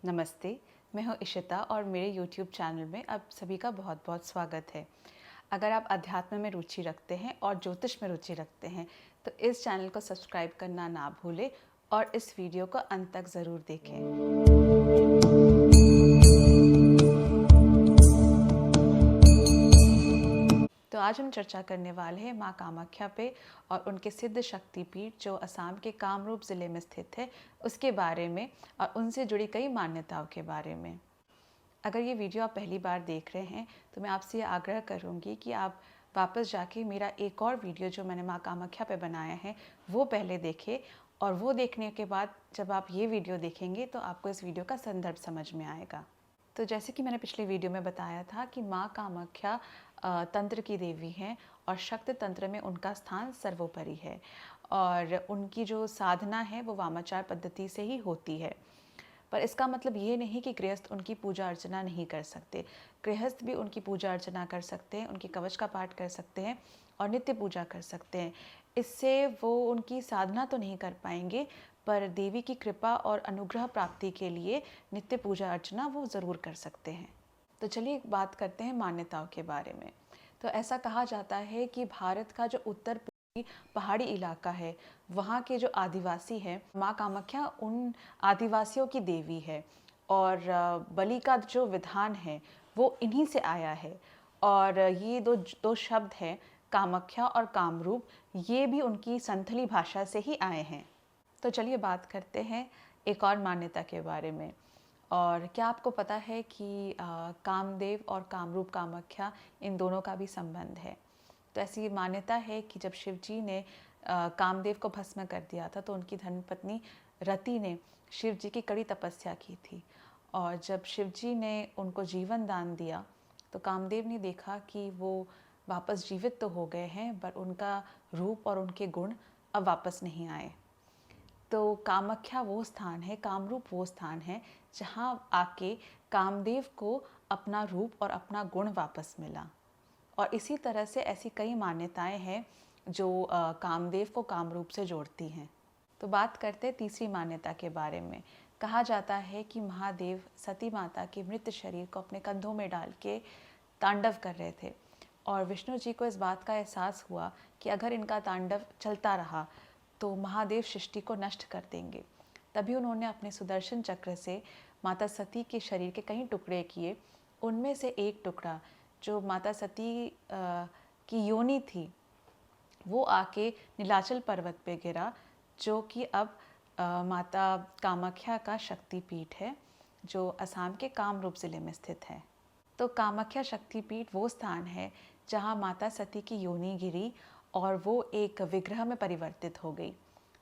नमस्ते, मैं हूँ इशिता और मेरे YouTube चैनल में आप सभी का बहुत बहुत स्वागत है। अगर आप अध्यात्म में रुचि रखते हैं और ज्योतिष में रुचि रखते हैं तो इस चैनल को सब्सक्राइब करना ना भूलें और इस वीडियो को अंत तक ज़रूर देखें। तो आज हम चर्चा करने वाले हैं माँ कामाख्या पे और उनके सिद्ध शक्तिपीठ जो असम के कामरूप ज़िले में स्थित है उसके बारे में और उनसे जुड़ी कई मान्यताओं के बारे में। अगर ये वीडियो आप पहली बार देख रहे हैं तो मैं आपसे ये आग्रह करूँगी कि आप वापस जाके मेरा एक और वीडियो जो मैंने माँ कामाख्या पे बनाया है वो पहले देखें और वो देखने के बाद जब आप ये वीडियो देखेंगे तो आपको इस वीडियो का संदर्भ समझ में आएगा। तो जैसे कि मैंने पिछले वीडियो में बताया था कि माँ कामाख्या तंत्र की देवी हैं और शक्ति तंत्र में उनका स्थान सर्वोपरि है और उनकी जो साधना है वो वामाचार पद्धति से ही होती है। पर इसका मतलब ये नहीं कि गृहस्थ उनकी पूजा अर्चना नहीं कर सकते। गृहस्थ भी उनकी पूजा अर्चना कर सकते हैं, उनके कवच का पाठ कर सकते हैं और नित्य पूजा कर सकते हैं। इससे वो उनकी साधना तो नहीं कर पाएंगे पर देवी की कृपा और अनुग्रह प्राप्ति के लिए नित्य पूजा अर्चना वो ज़रूर कर सकते हैं। तो चलिए बात करते हैं मान्यताओं के बारे में। तो ऐसा कहा जाता है कि भारत का जो उत्तर पहाड़ी इलाका है वहाँ के जो आदिवासी हैं माँ कामाख्या उन आदिवासियों की देवी है और बलि का जो विधान है वो इन्हीं से आया है और ये दो दो शब्द हैं कामाख्या और कामरूप, ये भी उनकी संथली भाषा से ही आए हैं। तो चलिए बात करते हैं एक और मान्यता के बारे में। और क्या आपको पता है कि कामदेव और कामरूप कामाख्या इन दोनों का भी संबंध है। तो ऐसी मान्यता है कि जब शिवजी ने कामदेव को भस्म कर दिया था तो उनकी धर्मपत्नी रति ने शिवजी की कड़ी तपस्या की थी और जब शिवजी ने उनको जीवन दान दिया तो कामदेव ने देखा कि वो वापस जीवित तो हो गए हैं पर उनका रूप और उनके गुण अब वापस नहीं आए। तो कामाख्या वो स्थान है, कामरूप वो स्थान है जहाँ आके कामदेव को अपना रूप और अपना गुण वापस मिला। और इसी तरह से ऐसी कई मान्यताएं हैं जो कामदेव को कामरूप से जोड़ती हैं। तो बात करते हैं तीसरी मान्यता के बारे में। कहा जाता है कि महादेव सती माता के मृत शरीर को अपने कंधों में डाल के तांडव कर रहे थे और विष्णु जी को इस बात का एहसास हुआ कि अगर इनका तांडव चलता रहा तो महादेव सृष्टि को नष्ट कर देंगे। तभी उन्होंने अपने सुदर्शन चक्र से माता सती के शरीर के कई टुकड़े किए। उनमें से एक टुकड़ा जो माता सती की योनि थी वो आके नीलाचल पर्वत पे गिरा जो कि अब माता कामाख्या का शक्तिपीठ है जो असम के कामरूप ज़िले में स्थित है। तो कामाख्या शक्तिपीठ वो स्थान है जहाँ माता सती की योनि गिरी और वो एक विग्रह में परिवर्तित हो गई।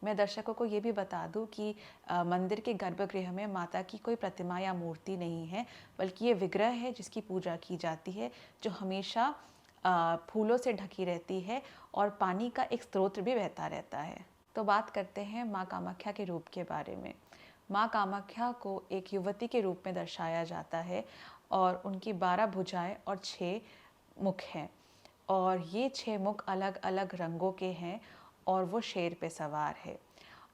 मैं दर्शकों को ये भी बता दूं कि मंदिर के गर्भगृह में माता की कोई प्रतिमा या मूर्ति नहीं है बल्कि ये विग्रह है जिसकी पूजा की जाती है जो हमेशा फूलों से ढकी रहती है और पानी का एक स्रोत भी बहता रहता है। तो बात करते हैं माँ कामाख्या के रूप के बारे में। माँ कामाख्या को एक युवती के रूप में दर्शाया जाता है और उनकी 12 भुजाएं और 6 मुख हैं और ये 6 मुख अलग अलग रंगों के हैं और वो शेर पे सवार है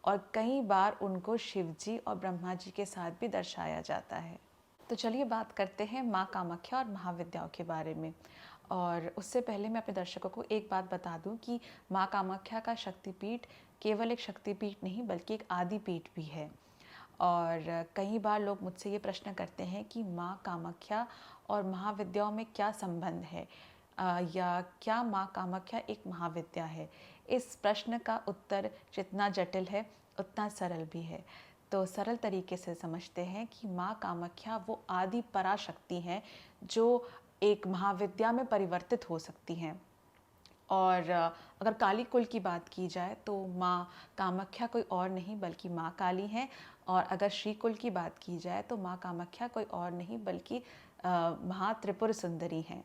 और कई बार उनको शिवजी और ब्रह्मा जी के साथ भी दर्शाया जाता है। तो चलिए बात करते हैं माँ कामाख्या और महाविद्याओं के बारे में। और उससे पहले मैं अपने दर्शकों को एक बात बता दूं कि माँ कामाख्या का शक्तिपीठ केवल एक शक्तिपीठ नहीं बल्कि एक आदिपीठ भी है। और कई बार लोग मुझसे ये प्रश्न करते हैं कि माँ कामाख्या और महाविद्याओं में क्या संबंध है या क्या माँ कामाख्या एक महाविद्या है। इस प्रश्न का उत्तर जितना जटिल है उतना सरल भी है। तो सरल तरीके से समझते हैं कि माँ कामाख्या वो आदि पराशक्ति हैं जो एक महाविद्या में परिवर्तित हो सकती हैं। और अगर काली कुल की बात की जाए तो माँ कामाख्या कोई और नहीं बल्कि माँ काली हैं और अगर श्री कुल की बात की जाए तो माँ कामाख्या कोई और नहीं बल्कि महा त्रिपुर सुंदरी हैं।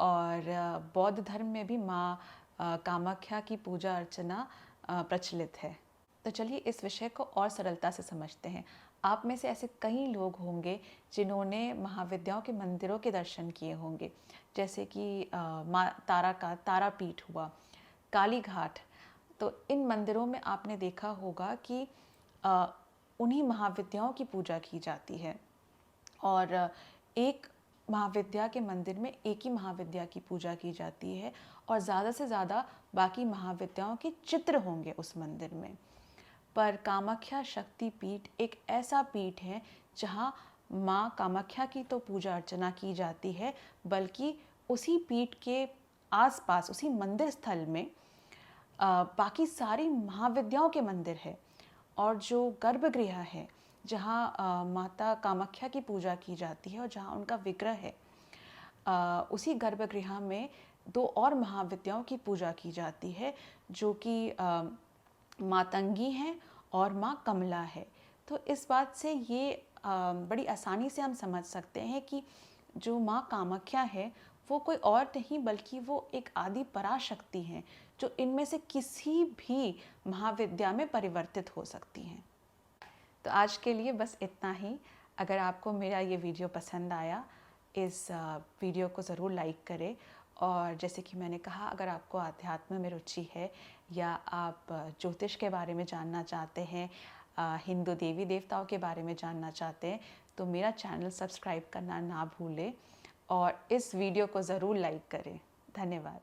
और बौद्ध धर्म में भी माँ कामाख्या की पूजा अर्चना प्रचलित है। तो चलिए इस विषय को और सरलता से समझते हैं। आप में से ऐसे कई लोग होंगे जिन्होंने महाविद्याओं के मंदिरों के दर्शन किए होंगे जैसे कि माँ तारा का तारापीठ हुआ, काली घाट। तो इन मंदिरों में आपने देखा होगा कि उन्हीं महाविद्याओं की पूजा की जाती है। और एक महाविद्या के मंदिर में एक ही महाविद्या की पूजा की जाती है और ज़्यादा से ज़्यादा बाकी महाविद्याओं के चित्र होंगे उस मंदिर में। पर कामाख्या शक्ति पीठ एक ऐसा पीठ है जहाँ माँ कामाख्या की तो पूजा अर्चना की जाती है, बल्कि उसी पीठ के आसपास उसी मंदिर स्थल में बाकी सारी महाविद्याओं के मंदिर है। और जो गर्भगृह है जहाँ माता कामाख्या की पूजा की जाती है और जहाँ उनका विग्रह है, उसी गर्भगृह में दो और महाविद्याओं की पूजा की जाती है, जो कि मातंगी हैं और माँ कमला है। तो इस बात से ये बड़ी आसानी से हम समझ सकते हैं कि जो माँ कामाख्या है वो कोई और नहीं बल्कि वो एक आदि पराशक्ति हैं, जो इनमें से किसी भी महाविद्या में परिवर्तित हो सकती हैं। तो आज के लिए बस इतना ही। अगर आपको मेरा ये वीडियो पसंद आया, इस वीडियो को ज़रूर लाइक करें। और जैसे कि मैंने कहा, अगर आपको अध्यात्म में रुचि है या आप ज्योतिष के बारे में जानना चाहते हैं, हिंदू देवी देवताओं के बारे में जानना चाहते हैं, तो मेरा चैनल सब्सक्राइब करना ना भूलें और इस वीडियो को ज़रूर लाइक करें। धन्यवाद।